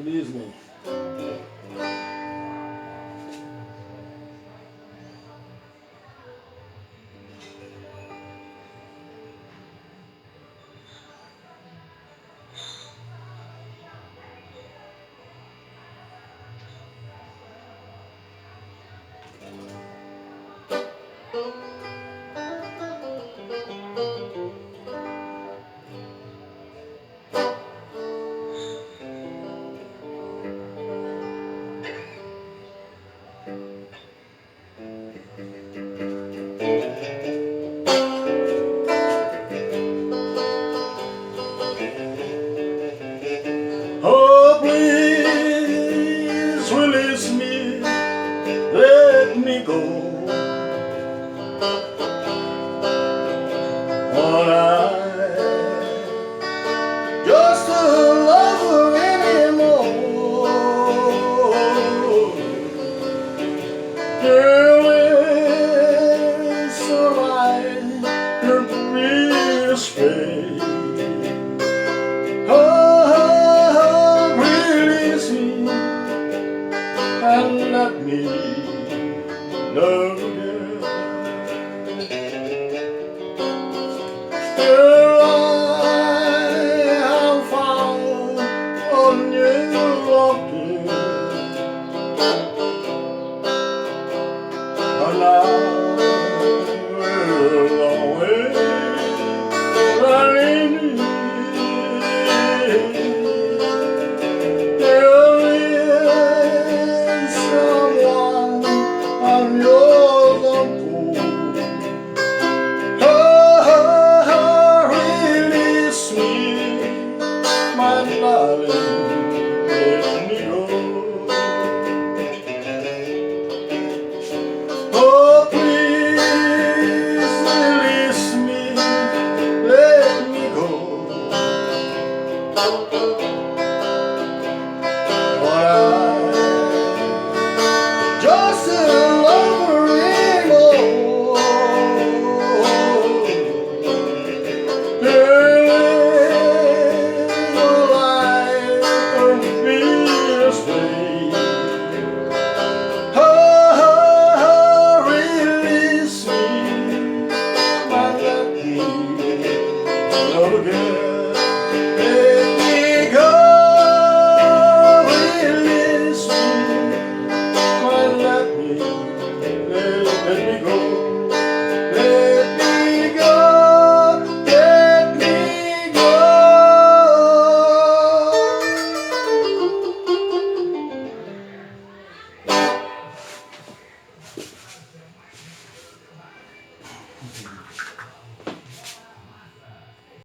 Release me. Oh, please release me, let me go. But I just a lover anymore. Girl, it's alright, you're free to stay. And let me love again. Here I have found a new longing, and now we're always running. My darling, let me go. Oh, please release me, let me go. But I just a lover anymore. Let me go.